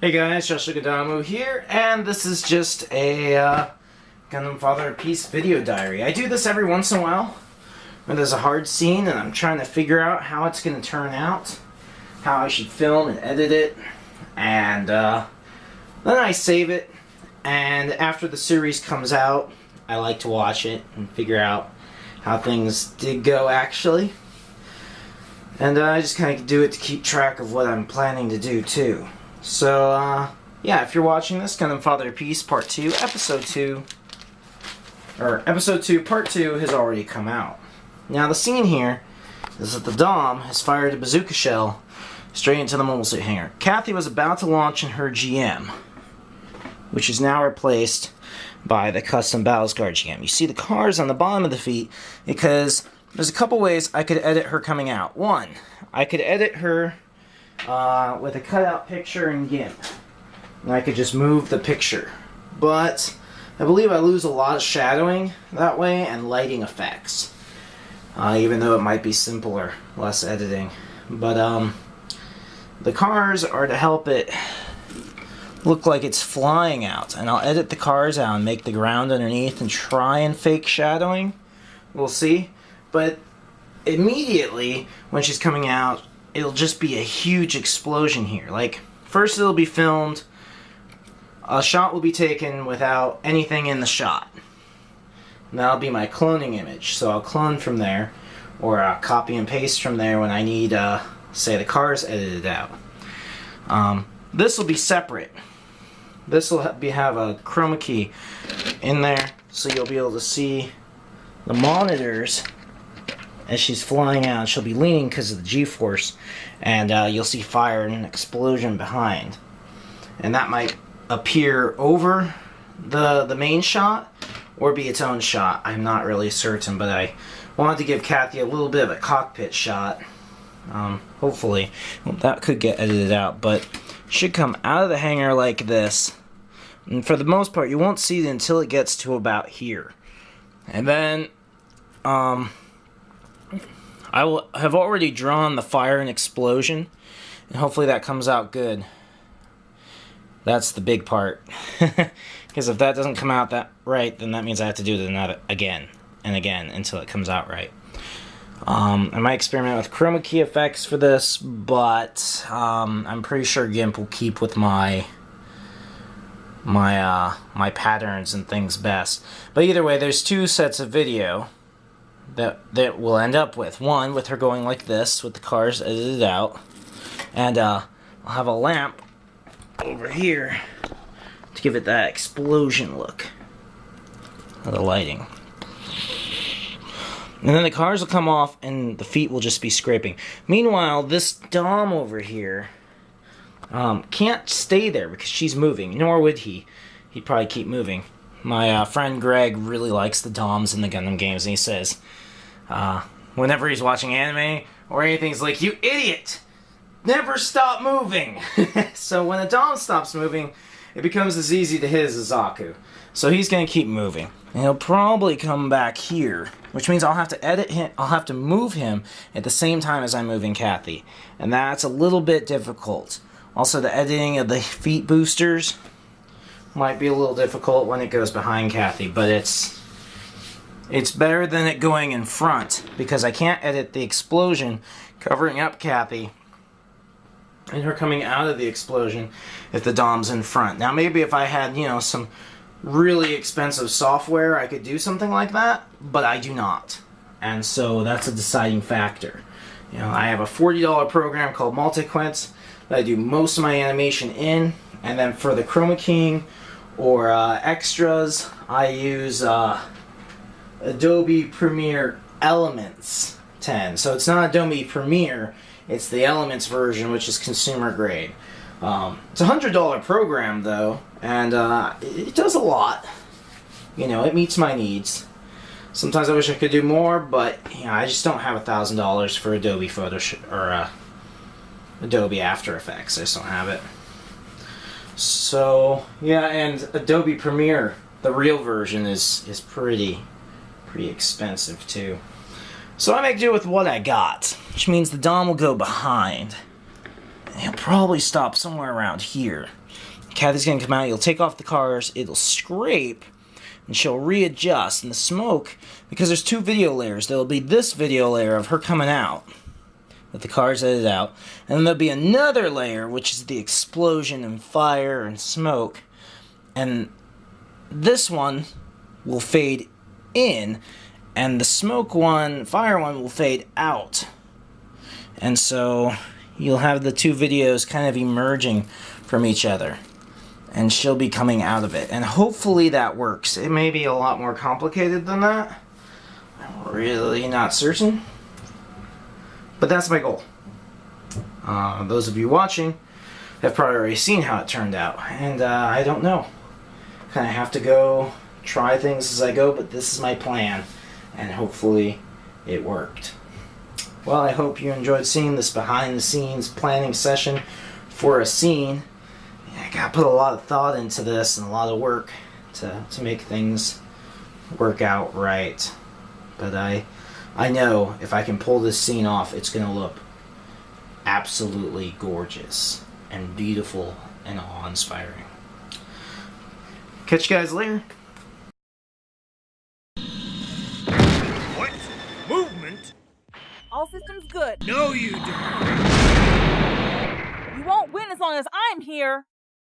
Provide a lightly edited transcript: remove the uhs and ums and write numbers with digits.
Hey guys, Joshua Gundamo here, and this is just a Gundam Father Piece video diary. I do this every once in a while when there's a hard scene and I'm trying to figure out how it's going to turn out, how I should film and edit it, and then I save it, and after the series comes out, I like to watch it and figure out how things did go actually. And I just kind of do it to keep track of what I'm planning to do too. So, yeah, if you're watching this, Gundam Father Piece Part 2, Episode 2, Part 2 has already come out. Now, the scene here is that the Dom has fired a bazooka shell straight into the mobile suit hangar. Kathi was about to launch in her GM, which is now replaced by the custom Battlescar GM. You see the cars on the bottom of the feet because there's a couple ways I could edit her coming out. One, I could edit her with a cutout picture in GIMP. And I could just move the picture. But I believe I lose a lot of shadowing that way and lighting effects. Even though it might be simpler, less editing. But the cars are to help it look like it's flying out. And I'll edit the cars out and make the ground underneath and try and fake shadowing. We'll see. But immediately when she's coming out, it'll just be a huge explosion here. Like, first it'll be filmed, a shot will be taken without anything in the shot. And that'll be my cloning image. So I'll clone from there, or copy and paste from there when I need, say, the cars edited out. This will be separate. This will have a chroma key in there, so you'll be able to see the monitors as she's flying out. She'll be leaning because of the G-force, and you'll see fire and an explosion behind. And that might appear over the main shot, or be its own shot. I'm not really certain, but I wanted to give Kathi a little bit of a cockpit shot. Hopefully, well, that could get edited out, but it should come out of the hangar like this. And for the most part, you won't see it until it gets to about here. And then, I will have already drawn the fire and explosion, and hopefully that comes out good. That's the big part. Because if that doesn't come out that right, then that means I have to do it again and again until it comes out right. I might experiment with chroma key effects for this, but I'm pretty sure GIMP will keep with my patterns and things best. But either way, there's two sets of video that we'll end up with. One with her going like this with the cars edited out, and I'll have a lamp over here to give it that explosion look of the lighting. And then the cars will come off and the feet will just be scraping. Meanwhile, this Dom over here can't stay there because she's moving, nor would he. He'd probably keep moving. My friend Greg really likes the Doms in the Gundam games, and he says, whenever he's watching anime or anything, he's like, "You idiot! Never stop moving!" So when a Dom stops moving, it becomes as easy to hit as a Zaku. So he's going to keep moving. And he'll probably come back here, which means I'll have to edit him, I'll have to move him at the same time as I'm moving Kathi. And that's a little bit difficult. Also, the editing of the feet boosters might be a little difficult when it goes behind Kathi, but it's better than it going in front, because I can't edit the explosion covering up Kathi and her coming out of the explosion if the Dom's in front. Now, maybe if I had, you know, some really expensive software, I could do something like that, but I do not. And so that's a deciding factor. You know, I have a $40 program called Multiquence that I do most of my animation in, and then for the chroma keying or extras, I use Adobe Premiere Elements 10. So it's not Adobe Premiere, it's the Elements version, which is consumer grade. It's a $100 program though, and it does a lot. You know, it meets my needs. Sometimes I wish I could do more, but you know, I just don't have $1,000 for Adobe Photoshop or Adobe After Effects. I just don't have it. So yeah, and Adobe Premiere, the real version, is pretty expensive too. So I make do with what I got, which means the Dom will go behind. He'll probably stop somewhere around here. Kathy's gonna come out, you'll take off the cars, it'll scrape, and she'll readjust. And the smoke, because there's two video layers, there'll be this video layer of her coming out, with the cars edited out, and then there'll be another layer, which is the explosion and fire and smoke, and this one will fade in, and the smoke one, fire one, will fade out. And so you'll have the two videos kind of emerging from each other, and she'll be coming out of it, and hopefully that works. It may be a lot more complicated than that. I'm really not certain, but that's my goal. Those of you watching have probably already seen how it turned out, and I don't know. Kind of have to go try things as I go, but this is my plan, and hopefully it worked. Well, I hope you enjoyed seeing this behind the scenes planning session for a scene. I gotta put a lot of thought into this and a lot of work to make things work out right. But I know if I can pull this scene off, it's gonna look absolutely gorgeous and beautiful and awe-inspiring. Catch you guys later. What? Movement? All systems good. No, you don't. You won't win as long as I'm here.